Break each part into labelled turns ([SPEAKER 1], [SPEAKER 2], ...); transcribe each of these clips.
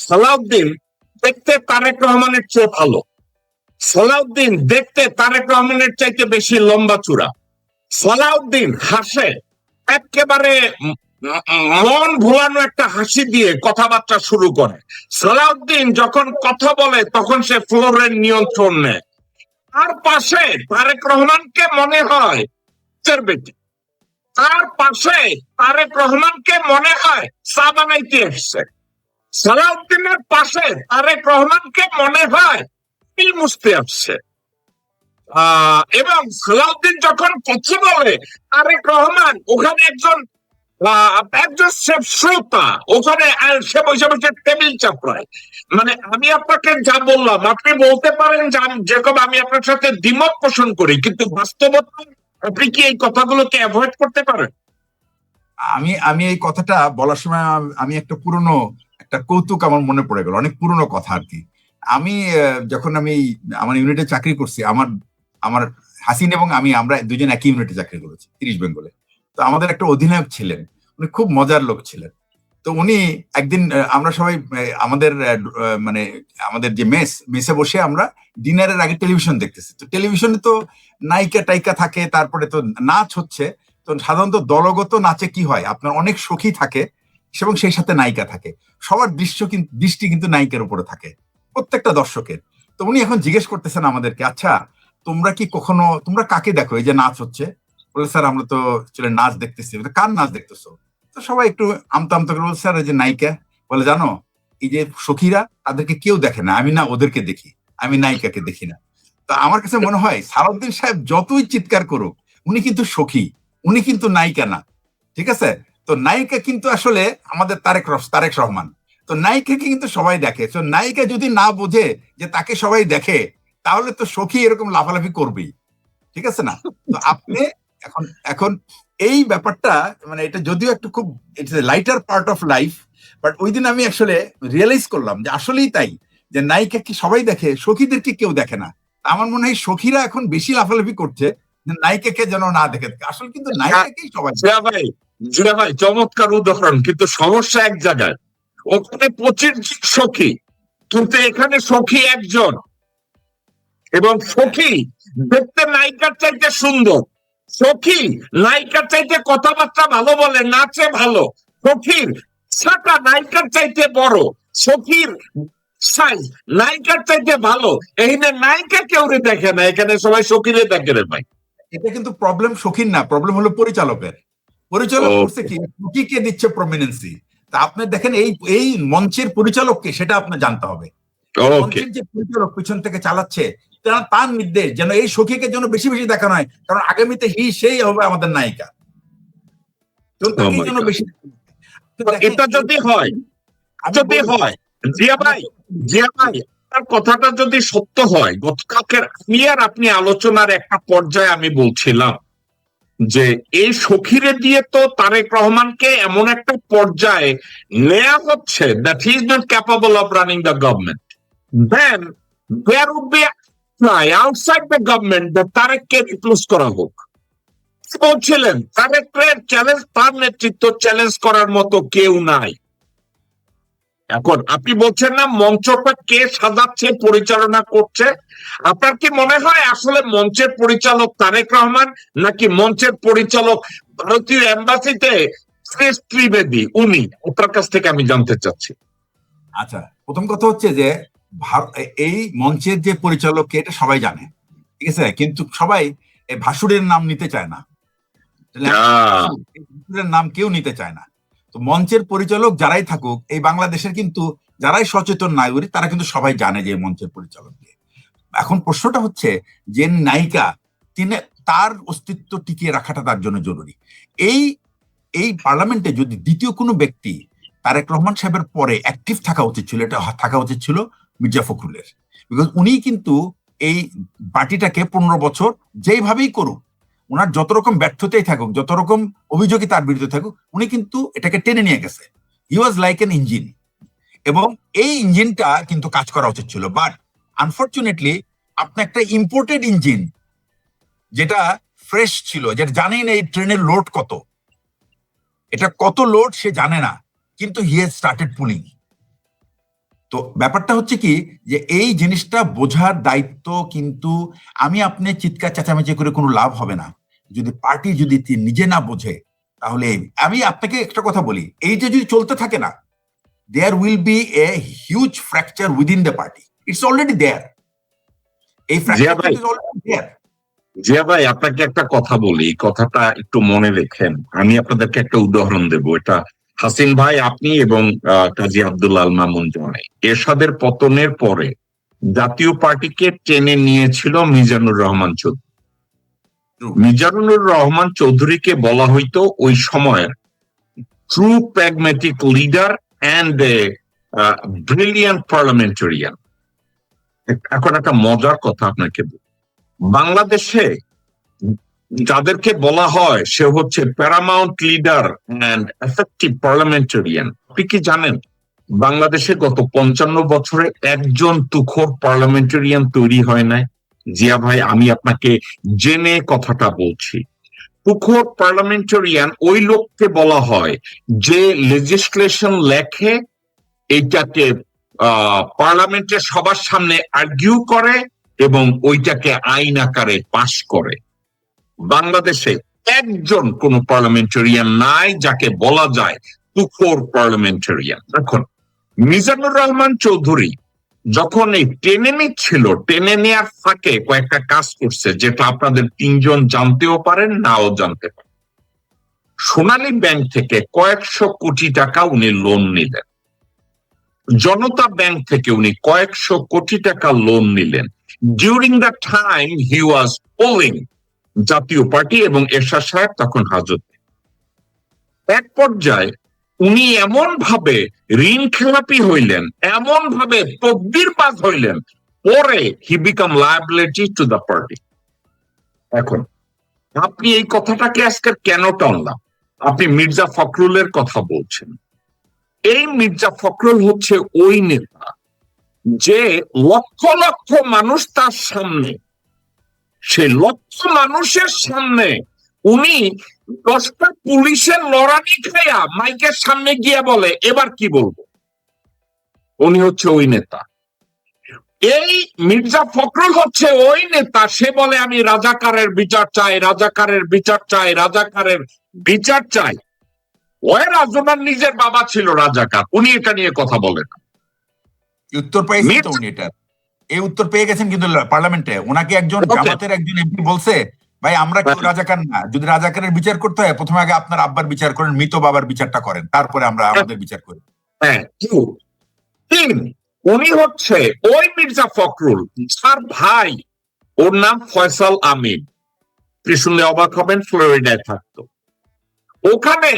[SPEAKER 1] সালাউদ্দিন দেখতে তারেক রহমানের চেয়ে ভালো। সালাউদ্দিন দেখতে তারেক রহমানের চাইতে বেশি লম্বা চূড়া। সালাউদ্দিন হাসে একেবারে মন ভোলানো একটা হাসি দিয়ে কথাবার্তা শুরু করে। সালাউদ্দিন যখন কথা বলে তখন সে ফ্লোরের নিয়ন্ত্রণ নেয়। তার পাশে তারেক রহমানকে মনে হয় বেটি, তার পাশে তারেক রহমানকে মনে হয় চা বানাইতে এসছে। সালাউদ্দিনের পাশে তারেক রহমানকে মনে হয় তিল মুছতে আসছে। এবং সালাউদ্দিন যখন কথা বলে তারেক রহমান ওখানে একজন শ্রোতা, ওখানে সে বসে বসে টেবিল চাপড়ায়। মানে আমি আপনাকে যা বললাম আপনি বলতে পারেন যেরকম আমি আপনার সাথে দ্বিমত পোষণ করি, কিন্তু বাস্তবতা আপনি কি এই কথাগুলোকে অ্যাভয়েড করতে পারেন?
[SPEAKER 2] আমি এই কথাটা বলার সময় আমি একটা পুরনো একটা কৌতুক আমার মনে পড়ে গেল, অনেক পুরনো কথা আর কি। আমি যখন আমার ইউনিটে চাকরি করছি, আমার হাসিন এবং আমরা দুজন একই ইউনিটে চাকরি করেছি 30 বেঙ্গলে। তো আমাদের একটা অধিনায়ক ছিলেন, উনি খুব মজার লোক ছিলেন। তো উনি একদিন আমরা সবাই মানে আমাদের যে মেসে বসে আমরা ডিনারের আগে টেলিভিশন দেখতেছি। তো টেলিভিশনে তো নায়িকা টাইকা থাকে, তারপরে তো নাচ হচ্ছে। তো সাধারণত দলগত নাচে কি হয়, আপনার অনেক সখী থাকে এবং সেই সাথে নায়িকা থাকে। সবার দৃষ্টি কিন্তু নায়িকার উপরে থাকে, প্রত্যেকটা দর্শকের। তো উনি এখন জিজ্ঞেস করতেছেন আমাদেরকে, আচ্ছা তোমরা কাকে দেখো এই যে নাচ হচ্ছে? বলে, স্যার আমরা তো নাচ দেখতেছি। কার নাচ দেখতেছো? তো সবাই একটু আমতা আমতা করে বলছে, স্যার এই যে নায়িকা। বলে, জানো এই যে সখীরা তাদেরকে কেউ দেখে না, আমি না ওদেরকে দেখি, আমি নায়িকাকে দেখি না। তো আমার কাছে মনে হয় সালাউদ্দিন সাহেব যতই চিৎকার করুক, উনি কিন্তু সখী, উনি কিন্তু নায়িকা না। ঠিক আছে? তো নায়িকা কিন্তু আসলে আমাদের তারেক রহমান। তো নায়িকাকে কিন্তু সবাই দেখে। তো নায়িকা যদি না বোঝে যে তাকে সবাই দেখে, তাহলে তো সখী এরকম লাফালাফি করবেই। ঠিক আছে না? তো আপনি এখন এখন এই ব্যাপারটা, মানে এটা যদিও একটু খুব it's a lighter part of life, but ওই দিন আমি আসলে রিয়েলাইজ করলাম যে আসলেই তাই, যে নায়িকা কি সবাই দেখে, সখীদেরকে কেউ দেখে না। আমার মনে হয় সখীরা এখন বেশি লাফালাফি করছে, নায়িকাকে যেন না দেখে। আসলে কিন্তু নায়িকাকেই সবাই।
[SPEAKER 1] জিয়া ভাই চমৎকার উদাহরণ, কিন্তু সমস্যা এক জায়গায়। ওখানে 25 সখী, কিন্তু এখানে সখী একজন, এবং সখী দেখতে নায়িকার চাইতে সুন্দর। সখী নায়িকার চাইতে কথাবার্তা ভালো বলে, নাচে ভালো। সখীর ছাতা নায়িকার চাইতে বড়। সখীর সাইজ নায়িকার চাইতে ভালো। এখানে নায়িকা কেউ দেখে না, এখানে সবাই সখীরে দেখে রে ভাই।
[SPEAKER 2] এটা কিন্তু প্রবলেম সখীর না, প্রবলেম হলো পরিচালকের। পরিচালক করছে কি, সখীকে দিচ্ছে প্রমিনেন্সি। তা আপনি দেখেন এই মঞ্চের পরিচালককে, সেটা আপনি জানতে হবে। মঞ্চের যে পরিচালক পিছন থেকে চালাচ্ছে, তার নির্দেশ যেন এই সখীকে যেন বেশি বেশি দেখানো হয়, কারণ আগামীতে সেই হবে আমাদের নায়িকা। যেন বেশি।
[SPEAKER 1] এটা যদি হয় জিয়া ভাই, তার কথাটা যদি সত্য হয়, গতকালকের আমি আর আপনি আলোচনার একটা পর্যায়ে আমি বলছিলাম যে এই সখীরে দিয়ে তো তারেক রহমানকে এমন একটা পর্যায়ে নেওয়া হচ্ছে that he is not capable of running the government. Then there would be outside the government that তারেককে রিপ্লেস করা হোক। বলছিলেন তারেকের চ্যালেঞ্জ, তার নেতৃত্ব চ্যালেঞ্জ করার মতো কেউ নাই। এখন আপনি বলছেন না মঞ্চটা কে সাজাচ্ছে, পরিচালনা করছে? আপনার কি মনে হয় আসলে মঞ্চের পরিচালক তারেক রহমান, নাকি মঞ্চের পরিচালক ভারতীয় এম্বাসিতে শ্রেষ্ঠ ত্রিবেদী উনি? ওটার কাছ থেকে আমি জানতে চাচ্ছি।
[SPEAKER 2] আচ্ছা, প্রথম কথা হচ্ছে যে এই মঞ্চের যে পরিচালককে এটা সবাই জানে, ঠিক আছে, কিন্তু সবাই ভাসুরের নাম নিতে চায় না, নাম কেউ নিতে চায় না। তো মঞ্চের পরিচালক যারাই থাকুক এই বাংলাদেশের, কিন্তু যারাই সচেতন নাগরিক তারা কিন্তু সবাই জানে যে মঞ্চের পরিচালককে। এখন প্রশ্নটা হচ্ছে যে নায়িকা, তার অস্তিত্ব টিকিয়ে রাখাটা তার জন্য জরুরি। এই পার্লামেন্টে যদি দ্বিতীয় কোনো ব্যক্তি তারেক রহমান সাহেবের পরে অ্যাক্টিভ থাকা উচিত ছিল, এটা থাকা উচিত ছিল মির্জা ফখরুলের। বিকজ উনি কিন্তু এই পার্টিটাকে 15 বছর যেইভাবেই করুক, ওনার যত রকম ব্যর্থতাই থাকুক, যত রকম অভিযোগই তার বিরুদ্ধে থাকুক, উনি কিন্তু এটাকে টেনে নিয়ে গেছে। হি ওয়াজ লাইক এন ইঞ্জিন, এবং এই ইঞ্জিনটা কিন্তু কাজ করা উচিত ছিল। বাট আনফর্চুনেটলি আপনি একটা ইম্পোর্টেড ইঞ্জিন, যেটা ফ্রেশ ছিল, যেটা জানেই না এই ট্রেনের লোড কত, এটা কত লোড সে জানে না, কিন্তু হি হ্যাজ স্টার্টেড পুলিং। তো ব্যাপারটা হচ্ছে কি যে এই জিনিসটা বোঝার দায়িত্ব কিন্তু আমি আপনি চিৎকার চেঁচামেচি করে কোনো লাভ হবে না। যদি পার্টি যদি নিজে না বোঝে তাহলে আমি আপনাকে একটা কথা বলি, এইটা যদি চলতে থাকে না, there will be a huge fracture within the party. It's already there. এই
[SPEAKER 1] জিয়া ভাই,
[SPEAKER 2] fracture is already there.
[SPEAKER 1] Zia ভাই, আপনাকে একটা কথা বলি, এই কথাটা একটু মনে রেখেন। আমি আপনাদেরকে একটা উদাহরণ দেব। এটা হাসিন ভাই, আপনি এবং কাজী আব্দুল আল মামুন জয়, এরশাদের পতনের পরে জাতীয় পার্টিকে টেনে নিয়েছিল মিজানুর রহমান চৌধুরী। মিজানুর রহমান চৌধুরীকে বলা হইতো ওই সময়ের true pragmatic leader and a brilliant parliamentarian. এখন একটা মজার কথা আপনাকে বলি, বাংলাদেশে যাদেরকে বলা হয় সে হচ্ছে Paramount leader and effective parliamentarian, আপনি কি জানেন বাংলাদেশে গত 55 বছরে একজন তুখোর পার্লামেন্টারিয়ান তৈরি হয় নাই? জিয়া ভাই, আমি আপনাকে জেনে কথাটা বলছি। তুখোর পার্লামেন্টারিয়ান ওই লোককে বলা হয় যে লেজিসলেশন লেখে, এইটাকে পার্লামেন্টের সবার সামনে আর্গিউ করে এবং ওইটাকে আইন আকারে পাশ করে। বাংলাদেশে একজন কোন পার্লামেন্টারিয়ান নাই যাকে বলা যায় তুখোর পার্লামেন্টারিয়ান। এখন মিজানুর রহমান চৌধুরী যখন এই টেনে নিচ্ছিল, টেনে নেওয়ার ফাঁকে কয়েকটা কাজ করছে যেটা আপনাদের তিনজন জানতেও পারেন, নাও জানতে পারেন। সোনালী ব্যাংক থেকে কয়েকশো কোটি টাকা উনি লোন নিলেন, জনতা ব্যাংক থেকে উনি কয়েকশো কোটি টাকা লোন নিলেন during the time he was polling জাতীয় পার্টি, এবং এরশাদ সাহেব তখন হাজতে। এক পর্যায়ে উনি এমন ভাবে ঋণ খেলাপি হইলেন, এমন ভাবে তদবিরবাজ হইলেন, পরে he became liability to the party. এখন আপনি এই কথাটাকে আজকে কেন টানলাম? আপনি মির্জা ফখরুলের কথা বলছেন। এই মির্জা ফখরুল হচ্ছে ওই নেতা যে লক্ষ লক্ষ মানুষ তার সামনে, সে লক্ষ মানুষের সামনে উনি 10টা পুলিশের লড়ানি খাইয়া মাইকের সামনে গিয়ে বলে এবার কি বলবো। উনি হচ্ছে ওই নেতা। এই মির্জা ফখরুল হচ্ছে ওই নেতা, সে বলে আমি রাজাকারের বিচার চাই, রাজাকারের বিচার চাই, রাজাকারের বিচার চাই। ওই রাজনার নিজের বাবা ছিল রাজাকার, উনি এটা নিয়ে কথা বলেন।
[SPEAKER 2] উত্তর পেয়েছেন তো উনি, এটা এই উত্তর পেয়ে গেছেন কিন্তু পার্লামেন্টে। ওনাকে একজন জামাতের একজন এমপি বলছে, ভাই আমরা কেউ রাজাকার না, যদি রাজাকারের বিচার করতে হয় প্রথমে আগে আপনার আব্বার বিচার করেন, মৃত বাবার বিচারটা করেন, তারপরে আমরা আমাদের বিচার করি।
[SPEAKER 1] হ্যাঁ, উনি হচ্ছে ওই মির্জা ফখরুল যার ভাই, ওর নাম ফয়সাল আমিন, আপনি শুনলে অবাক হবেন, ফ্লোরিডায় থাকতো। ওখানে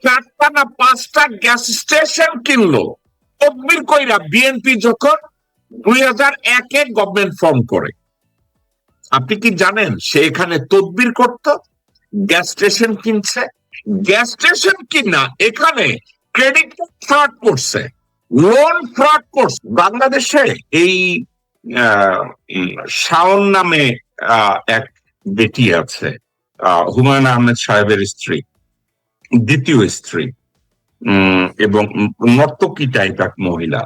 [SPEAKER 1] 4টা না 5টা গ্যাস স্টেশন কিনলো তদবির কইরা, বিএনপি যখন 2001-এ গভর্নমেন্ট ফর্ম করে। আপনি কি জানেন সে এখানে তদবির করত, গ্যাস স্টেশন কিনছে, গ্যাস স্টেশন কিনা এখানে ক্রেডিট ফ্রড করছে, লোন ফ্রড করছে। বাংলাদেশে এই শাওন নামে এক বেটি আছে, হুমায়ুন আহমেদ সাহেবের স্ত্রী, দ্বিতীয় স্ত্রী, এবং নর্তকী টাইপ এক মহিলা,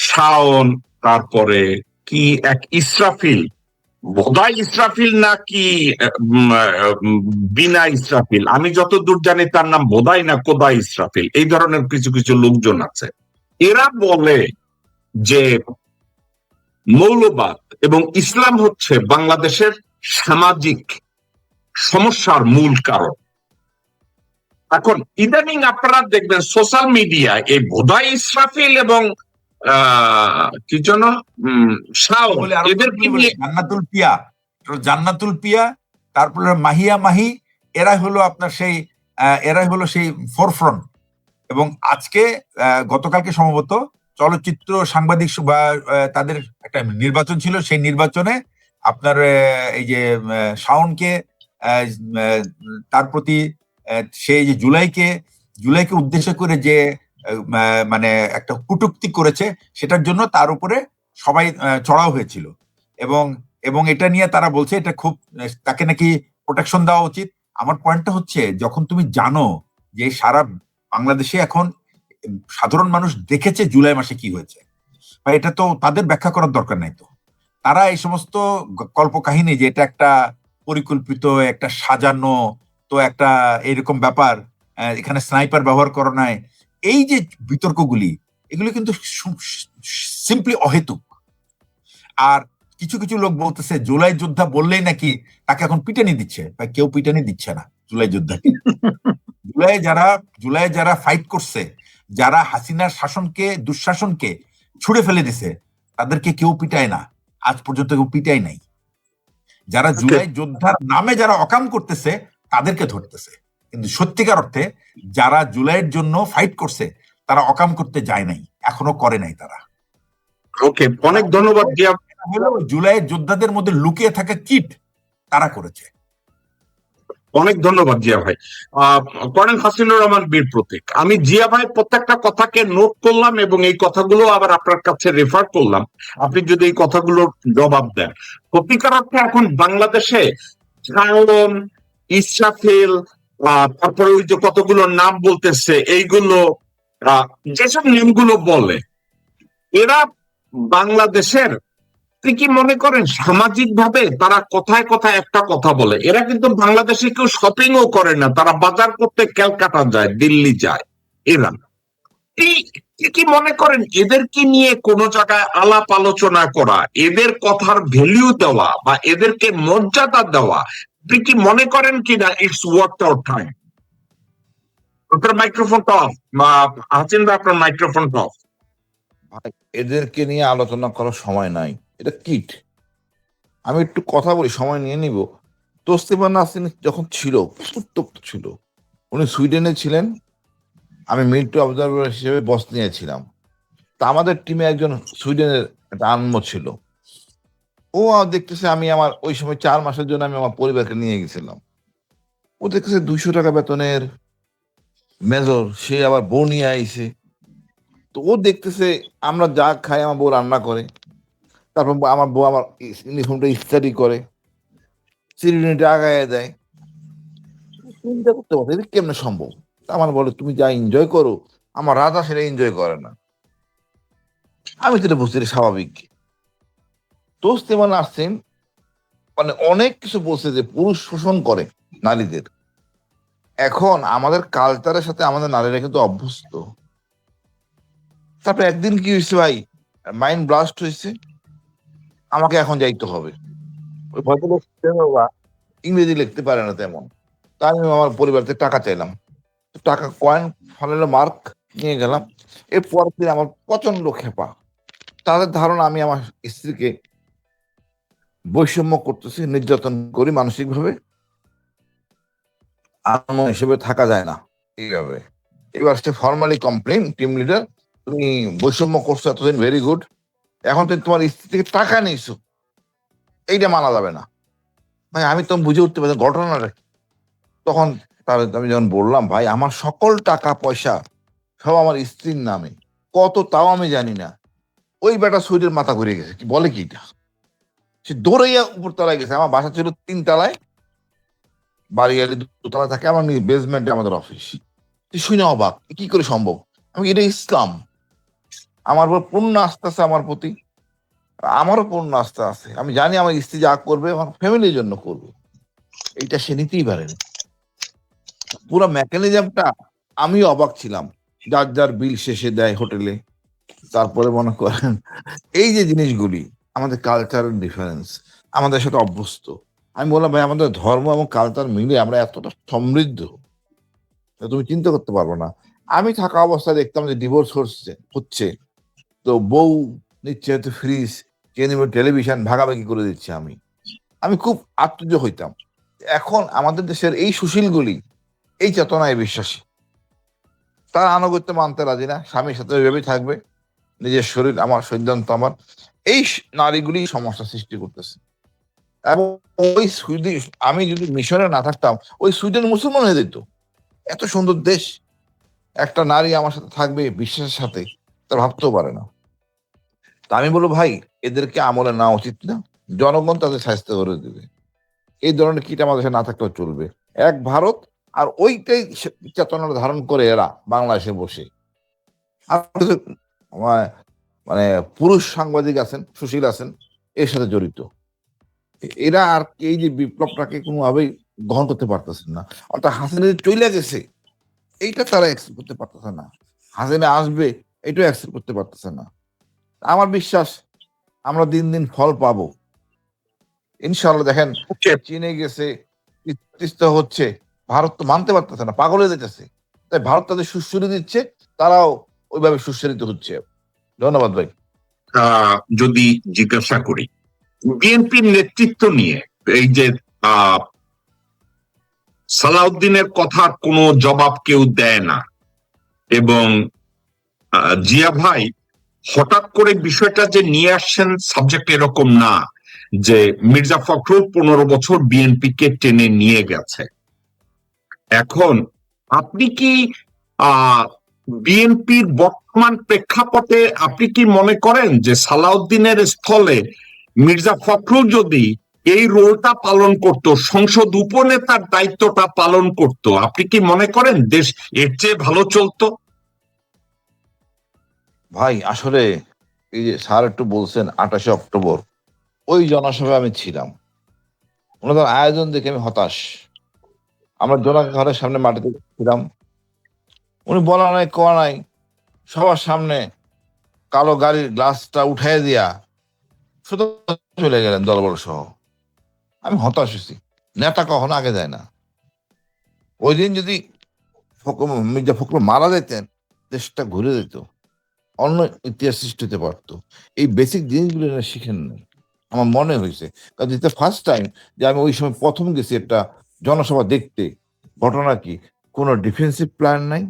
[SPEAKER 1] শাওন, তারপরে কি এক ইসরাফিল, বোধহয় ইসরাফিল নাকি বিনা ইসরাফিল, আমি যতদূর জানি তার নাম বোধহয় না কোদা ইসরাফিল, এই ধরনের কিছু কিছু লোকজন আছে। এরা বলে যে মৌলবাদ এবং ইসলাম হচ্ছে বাংলাদেশের সামাজিক সমস্যার মূল কারণ। এখন ইদানিং আপনারা দেখবেন সোশ্যাল মিডিয়ায় এই বোধহয় ইসরাফিল এবং কি যেন
[SPEAKER 2] জান্নাতুল পিয়া, তারপরে মাহিয়া মাহি, এরাই হলো আপনার সেই এরাই হলো সেই ফোরফ্রন্ট। এবং আজকে গতকালকে সম্ভবত চলচ্চিত্র সাংবাদিক বা তাদের একটা নির্বাচন ছিল, সেই নির্বাচনে আপনার এই যে শাওনকে তার প্রতি সেই যে জুলাইকে উদ্দেশ্য করে যে মানে একটা কটূক্তি করেছে, সেটার জন্য তার উপরে সবাই চড়াও হয়েছিল। এবং এটা নিয়ে তারা বলছে এটা খুব, তাকে নাকি প্রোটেকশন দেওয়া উচিত। আমার পয়েন্টটা হচ্ছে, যখন তুমি জানো যে সারা বাংলাদেশে এখন সাধারণ মানুষ দেখেছে জুলাই মাসে কি হয়েছে, বা এটা তো তাদের ব্যাখ্যা করার দরকার নাই। তো তারা এই সমস্ত কল্পকাহিনী যে এটা একটা পরিকল্পিত, একটা সাজানো, তো একটা এরকম ব্যাপার, এখানে স্নাইপার ব্যবহার করা নাই, এই যে বিতর্কগুলি, এগুলো কিন্তু সিম্পলি অহেতুক। আর কিছু কিছু লোক বলতেছে জুলাই যোদ্ধা বললেই নাকি তাকে এখন পিটানি দিচ্ছে, বা কেউ পিটানি দিচ্ছে না জুলাই যোদ্ধাকে। জুলাই যারা ফাইট করছে, যারা হাসিনার শাসনকে, দুঃশাসনকে ছুড়ে ফেলে দিছে, তাদেরকে কেউ পিটায় না, আজ পর্যন্ত কেউ পিটায় নাই। যারা জুলাই যোদ্ধার নামে যারা অকাম করতেছে তাদেরকে ধরতেছে, কিন্তু সত্যিকার অর্থে যারা জুলাইয়ের জন্য ফাইট করছে তারা অকাম করতে যায় নাই, এখনো করে নাই তারা।
[SPEAKER 1] ওকে, অনেক ধন্যবাদ জিয়া।
[SPEAKER 2] হলো জুলাইয়ের যোদ্ধাদের মধ্যে লুকিয়ে থাকা কিট তারা করেছে।
[SPEAKER 1] অনেক ধন্যবাদ জিয়া ভাই। কর্নেল হাসিনুর রহমান বীর প্রতীক, আমি জিয়া ভাই প্রত্যেকটা কথাকে নোট করলাম এবং এই কথাগুলো আবার আপনার কাছে রেফার করলাম, আপনি যদি এই কথাগুলোর জবাব দেন। সত্যিকার অর্থে এখন বাংলাদেশে শাওন, ইসরাফিল, তারপরে ওই যে কতগুলো নাম বলতেছে, এইগুলো যেসব নামগুলো বলে, এরা বাংলাদেশের, আপনি কি মনে করেন সামাজিক ভাবে তারা কথায় কথায় একটা কথা বলে? এরা কিন্তু বাংলাদেশে কেউ শপিংও করে না, তারা বাজার করতে ক্যালকাটা যায়, দিল্লি যায়। এরা কি মনে করেন এদেরকে নিয়ে কোন জায়গায় আলাপ আলোচনা করা, এদের কথার ভ্যালু দেওয়া বা এদেরকে মর্যাদা দেওয়া, আপনি কি মনে করেন কিনা ইটস ওয়ার্থ আওয়ার টাইম? আপনার মাইক্রোফোনটা অফ, বা হাসিন্দা আপনার মাইক্রোফোনটা অফ।
[SPEAKER 3] ভাই, এদেরকে নিয়ে আলোচনা করার সময় নাই, এটা কিট। আমি একটু কথা বলি, সময় নিয়ে নিব। তোস্তিফা নাসরিন যখন ছিল, উত্তপ্ত ছিল, উনি সুইডেনে ছিলেন, আমি মিলিটারি অবজারভার হিসেবে বসনিয়ায় ছিলাম। তা আমাদের টিমে একজন সুইডেনের একটা আনম্য ছিল, ও দেখতেছে আমি আমার ওই সময় 4 মাসের জন্য আমি আমার পরিবারকে নিয়ে গেছিলাম। ও দেখতেছে 200 টাকা বেতনের মেজর, সে আবার বউ নিয়ে আইছে। তো ও দেখতেছে আমরা যা খাই আমার বউ রান্না করে, তারপর আমার বউ আমার ইউনিফর্মটা ইস্ত্রি করে, চিরুনিটা আগায় দেয়। চিন্তা করতে পারো এটা কেমনে সম্ভব? আমার বলে তুমি যা এনজয় করো, আমার রাজা সেটা এনজয় করে না। আমি সেটা বুঝতে পারি স্বাভাবিক। তোস্তেমান আসছেন, মানে অনেক কিছু বলছে যে পুরুষ শোষণ করে নারীদের। এখন আমাদের কালচারের সাথে আমাদের নারীরা কিন্তু অভ্যস্ত। তারপরে একদিন কি হয়েছে ভাই, মাইন্ড ব্লাস্ট হয়েছে, আমাকে এখন যাইতে হবে। ওই ভদ্রলোক ইংরেজি লিখতে পারে না তেমন, তাই আমি আমার পরিবার থেকে টাকা চাইলাম, টাকা কয়েন ফালালো, মার্ক নিয়ে গেলাম। এরপর দিন আমার প্রচন্ড খেপা, তাদের ধারণা আমি আমার স্ত্রীকে বৈষম্য করতেছি, নির্যাতন করি মানসিক ভাবে, আনন্দ হিসেবে থাকা যায় না এইভাবে। এবার সে ফর্মালি কমপ্লেন, টিম লিডার তুমি বৈষম্য করছো এতদিন, ভেরি গুড, এখন তুমি তোমার স্ত্রী থেকে টাকা নিয়েছো, এইটা মানা যাবে না। ভাই আমি তো বুঝে উঠতে পারি ঘটনাটা। তখন আমি যখন বললাম ভাই আমার সকল টাকা পয়সা সব আমার স্ত্রীর নামে, কত তাও আমি জানি না, ওই বেটা সুইডের মাথা ঘুরে গেছে, কি বলে কি এটা, সে দৌড়াইয়া উপর তলায় গেছে। আমার বাসা ছিল 3 তলায়, বাড়ি গেলে 2 তলায় থাকে, আমার বেসমেন্টে আমাদের অফিস। শুনে অবাক, কি করে সম্ভব? আমি এটা ইসলাম, আমার উপর পূর্ণ আস্থা আছে আমার প্রতি, আমারও পূর্ণ আস্থা আছে, আমি জানি আমার স্ত্রী যা করবে আমার ফ্যামিলির জন্য করবে, এইটা সে নিতেই পারেন। পুরো মেকানিজমটা আমি অবাক ছিলাম। যার যার বিল শেষে দেয় হোটেলে, তারপরে মনে করেন এই যে জিনিসগুলি, আমাদের কালচারাল ডিফারেন্স, আমাদের সাথে অভ্যস্ত। আমি বললাম ভাই আমাদের ধর্ম এবং কালচার মিলে আমরা এতটা সমৃদ্ধ, তুমি চিন্তা করতে পারবো না। আমি থাকা অবস্থায় দেখতাম যে ডিভোর্স হচ্ছে, তো বউ নিচ্ছে হয়তো ফ্রিজ, কে নেবে টেলিভিশন, ভাগাভাগি করে দিচ্ছে। আমি খুব আশ্চর্য হইতাম। এখন আমাদের দেশের এই সুশীলগুলি এই চেতনায় বিশ্বাসী, তার আনুগত্য মানতে রাজি না, স্বামীর সাথে ওইভাবেই থাকবে, নিজের শরীর আমার, সিদ্ধান্ত আমার। এই নারীগুলি সমস্যা সৃষ্টি করতেছে। এবং ওই সুইডেন, আমি যদি মিশরে না থাকতাম, ওই সুইডেন মুসলমান হয়ে যেত। এত সুন্দর দেশ, একটা নারী আমার সাথে থাকবে বিশ্বাসের সাথে, তা ভাবতেও পারে না। তা আমি বলবো ভাই এদেরকে আমলে নেওয়া উচিত না, জনগণ তাদের স্বাস্থ্য করে দেবে। এই ধরনের কিট আমাদের দেশে না থাকলেও চলবে। এক ভারত, আর ওইটাই চেতনা ধারণ করে এরা বাংলাদেশে বসে আর কিছু মানে পুরুষ সাংবাদিক আছেন, সুশীল আছেন, এর সাথে জড়িত। এরা আর এই যে বিপ্লবটাকে কোনোভাবেই গ্রহণ করতে পারতেছেন না। অর্থাৎ হাসিনা যে চলে গেছে এইটা তারা অ্যাকসেপ্ট করতে পারতেছে না, হাসিনা আসবে এটাও অ্যাকসেপ্ট করতে পারতেছে না। আমার বিশ্বাস আমরা দিন দিন ফল পাবো ইনশাল্লাহ। দেখেন চীনে গেছে, তিস্তা হচ্ছে, ভারত তো মানতে পারতেছে না, পাগল হয়ে যেতেছে। তাই ভারত তাদের সুশ্রী দিচ্ছে, তারাও ওইভাবে সুশ্রিত হচ্ছে। ধন্যবাদ ভাই।
[SPEAKER 1] যদি জিজ্ঞাসা করি বিএনপির নেতৃত্ব নিয়ে, এই যে সালাউদ্দিনের কথার কোনো জবাব কেউ দেয় না, এবং জিয়া ভাই হঠাৎ করে বিষয়টা যে নিয়ে আসছেন, সাবজেক্ট এরকম না যে মির্জা ফখরুল 15 বছর বিএনপি কে টেনে নিয়ে গেছে। এখন আপনি কি বিএনপির বর্তমান প্রেক্ষাপটে আপনি কি মনে করেন যে সালাউদ্দিনের স্থলে মির্জা ফখরুল যদি এই রোলটা পালন করত, সংসদ উপনেতার দায়িত্বটা পালন করত, আপনি কি মনে করেন দেশ এর চেয়ে ভালো চলতো?
[SPEAKER 3] ভাই আসলে এই যে স্যার একটু বলছেন 28 অক্টোবর, ওই জনসভায় আমি ছিলাম। ওনাদের আয়োজন দেখে আমি হতাশ। আমরা জনগণের সামনে মাটিতে ছিলাম, উনি বলা নাই কোয়া নাই, সবার সামনে কালো গাড়ির গ্লাসটা উঠাই দিয়া শুধু চলে গেলেন দলবল সহ। আমি হতাশ হয়েছি। নেতা কখনো আগে যায় না। ওই দিন যদি মির্জা ফখরুল মারা যেতেন, দেশটা ঘুরে যেত, অন্য ইতিহাস সৃষ্টি হতে পারতো। এই বেসিক জিনিসগুলো এরা শিখেন নাই আমার মনে হয়েছে। কারণ এটা ফার্স্ট টাইম যে আমি ওই সময় প্রথম গেছি একটা জনসভা দেখতে। ঘটনা কি, কোনো ডিফেন্সিভ প্ল্যান নাই,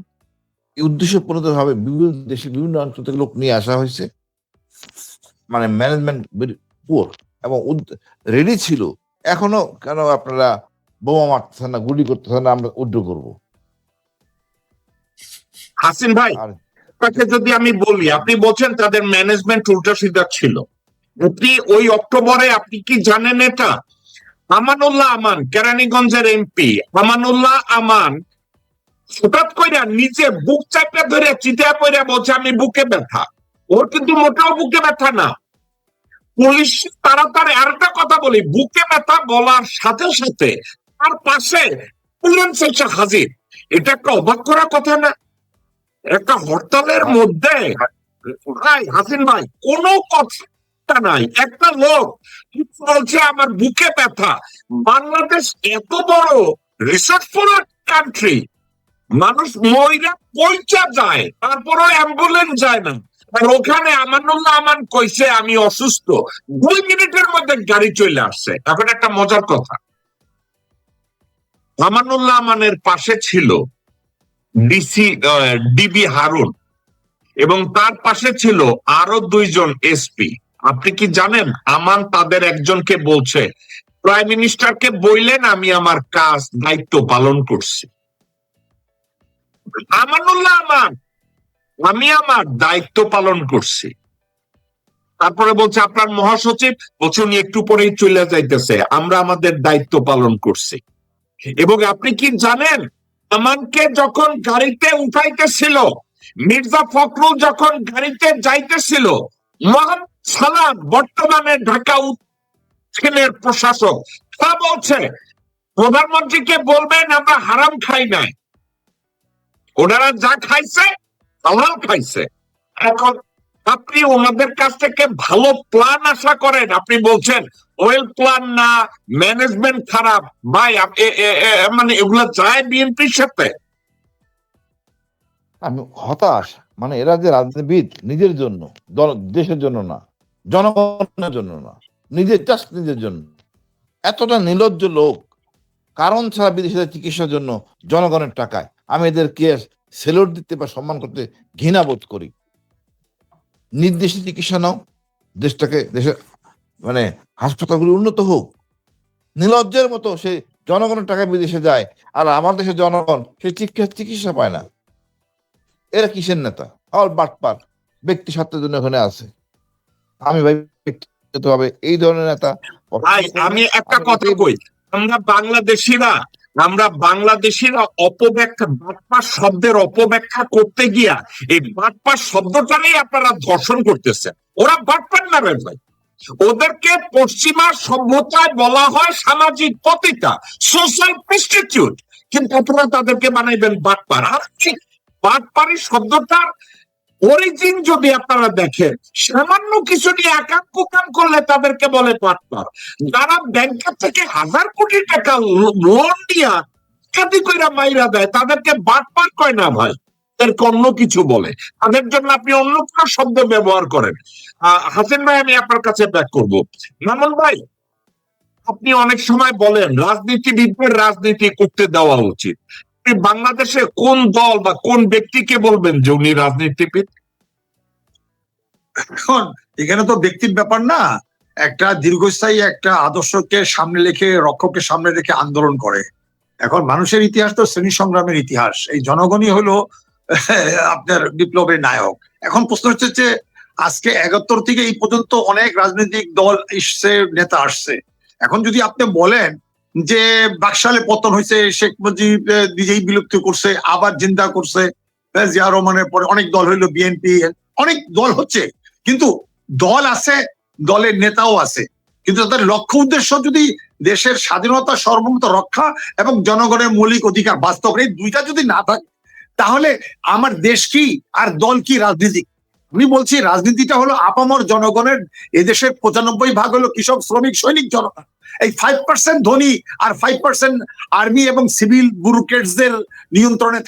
[SPEAKER 3] উদ্দেশ্যপ্রণোদিত ভাবে বিভিন্ন দেশে বিভিন্ন অঞ্চল থেকে লোক নিয়ে আসা হয়েছে, মানে ম্যানেজমেন্ট পুয়ার, এবং রেডি ছিল। এখনো কেন আপনারা বোমা মারতেছেন না, গুলি করতেছেন না, আমরা উদ্যোগ করবো।
[SPEAKER 1] হাসিন ভাই,
[SPEAKER 3] আর
[SPEAKER 1] আপনাকে যদি আমি বলি, আপনি বলছেন তাদের ম্যানেজমেন্ট উল্টা সিধা ছিল। আপনি ওই অক্টোবরে আপনি কি জানেন এটা? আমানুল্লাহ আমান, কেরানীগঞ্জের এমপি আমানুল্লাহ আমান হঠাৎ কইরা নিচে বুক চাপটা ধরে চিতা পড়ে বলছে আমি বুকে ব্যথা। ওর কিন্তু মোটেও বুকে ব্যথা না। পুলিশ তাড়াতাড়ি, আরেকটা কথা বলি, বুকে ব্যথা বলার সাথে সাথে তার পাশে অ্যাম্বুলেন্স এসে হাজির। এটা একটা অবাক করার কথা না? একটা হরতালের মধ্যে ভাই হাসিন ভাই কোনো কথা নাই, একটা লোক বলছে আমার বুকে ব্যথা। বাংলাদেশ এত বড় রিসোর্সফুল কান্ট্রি, মানুষ মহিলা পৌঁছা যায়, তারপরেও অ্যাম্বুলেন্স যায় না। আর ওখানে আমানুল্লাহ আমান কইছে আমি অসুস্থ, 2 মিনিটের মধ্যে গাড়ি চলে আসছে। এখন একটা মজার কথা, আমানুল্লাহ আমানের পাশে ছিল ডিবি হারুন, এবং তার পাশে ছিল আরো 2 জন এসপি। আপনি কি জানেন আমান তাদের একজনকে বলছে প্রাইম মিনিস্টারকে বললেন আমি আমার কাজ দায়িত্ব পালন করছি। আমানুল্লাহ আমান, আমি আমার দায়িত্ব পালন করছি। তারপরে বলছে আপনার মহাসচিব, বলছে উনি একটু পরেই চলে যাইতেছে, আমরা আমাদের দায়িত্ব পালন করছি। এবং আপনি কি জানেন আমানকে যখন গাড়িতে উঠাইতেছিল, মির্জা ফখরুল যখন গাড়িতে যাইতেছিল, মোহাম্মদ সালাম বর্তমানে ঢাকা উত্তরের প্রশাসক, তা বলছে প্রধানমন্ত্রীকে বলবেন আমরা হারাম খাই নাই, ওনারা যা খাইছে হালাল খাইছে। এখন আপনি ওনাদের কাছ থেকে ভালো প্ল্যান আশা করেন, আপনি বলছেন ওয়েল প্ল্যান না, ম্যানেজমেন্ট খারাপ। ভাই মানে এগুলা যায় বিএনপির সাথে?
[SPEAKER 3] আমি হতাশ। মানে এরা যে রাজনীতিবিদ নিজের জন্য, দেশের জন্য না, জনগণের জন্য না, নিজের জাস্ট নিজের জন্য। এতটা নির্লজ্জ লোক, কারণ ছাড়া বিদেশে চিকিৎসার জন্য জনগণের টাকায়। আমি এদেরকে সেলুট দিতে বা সম্মান করতে ঘৃণা বোধ করি। নির্দেশে চিকিৎসা নাও, দেশের মানে হাসপাতালগুলি উন্নত হোক। নির্লজ্জের মতো সে জনগণের টাকায় বিদেশে যায়, আর আমার দেশের জনগণ সে চিকিৎসা পায় না। এরা কিসের নেতা? অল বাটপার, ব্যক্তি স্বার্থের জন্য ওখানে আছে। আমি ভাই ব্যক্তিগতভাবে এই ধরনের নেতা
[SPEAKER 1] ভাই আমি একটা কথা কই, আমরা বাংলাদেশিরা আমরা বাংলাদেশিরা অপব্যাখ্যা, বাটপার শব্দের অপব্যাখ্যা করতে গিয়া এই বাটপার শব্দটারই আপনারা ধর্ষণ করতেছেন। ওরা বাটপার না রে ভাই, ওদেরকে পশ্চিমা সভ্যতায় বলা হয় সামাজিক পতিতা, সোশ্যাল প্রস্টিটিউট, কিন্তু আপনারা তাদেরকে বানাইবেন বাটপার। আর বাটপারি শব্দটার অরিজিন যদি আপনারা দেখেন, সামান্য কিছু নিয়ে একান্ত কাম করলে তাদেরকে বলে বাটপার। যারা ব্যাংকের থেকে 1000 কোটি টাকা লোন দিয়া কাটি কইরা মাইরা দেয় তাদেরকে বাটপার কয় না ভাই, এদেরকে অন্য কিছু বলে। তাদের জন্য আপনি অন্য কোনো শব্দ ব্যবহার করেন। হাসিন ভাই, আমি আপনার কাছে ব্যাক করব। মামুন ভাই, আপনি অনেক সময় বলেন রাজনীতিবিদদের রাজনীতি করতে দেওয়া উচিত। আপনি বাংলাদেশে কোন দল বা কোন ব্যক্তিকে বলবেন যে উনি রাজনীতিবিদ?
[SPEAKER 4] এখন এখানে তো ব্যক্তির ব্যাপার না, একটা দীর্ঘস্থায়ী একটা আদর্শকে সামনে রেখে, রক্ষককে সামনে রেখে আন্দোলন করে। এখন মানুষের ইতিহাস তো শ্রেণী সংগ্রামের ইতিহাস, এই জনগণই হলো আপনার বিপ্লবের নায়ক। এখন প্রশ্ন হচ্ছে যে আজকে 71 থেকে এই পর্যন্ত অনেক রাজনৈতিক দল এসছে, নেতা আসছে। এখন যদি আপনি বলেন যে বাকশালে পতন হয়েছে, শেখ মুজিব নিজেই বিলুপ্তি করছে, আবার জিন্দা করছে, জিয়া রহমানের পরে অনেক দল হইলো, বিএনপি, অনেক দল হচ্ছে, কিন্তু দল আছে, দলের নেতাও আছে, কিন্তু তাদের লক্ষ্য উদ্দেশ্য যদি দেশের স্বাধীনতা, সার্বভৌমত্ব রক্ষা এবং জনগণের মৌলিক অধিকার বাস্তব, এই দুইটা যদি না থাকে তাহলে আমার দেশ কি আর দল কি রাজনীতি? আমি বলছি রাজনীতিটা হলো আপামর জনগণের, এদেশের 95% হলো কৃষক, শ্রমিক, সৈনিক জনতা। এই 5% ধনী আর 5% আর্মি এবং সিভিল ব্যুরোক্রেটসদের নিয়ন্ত্রণে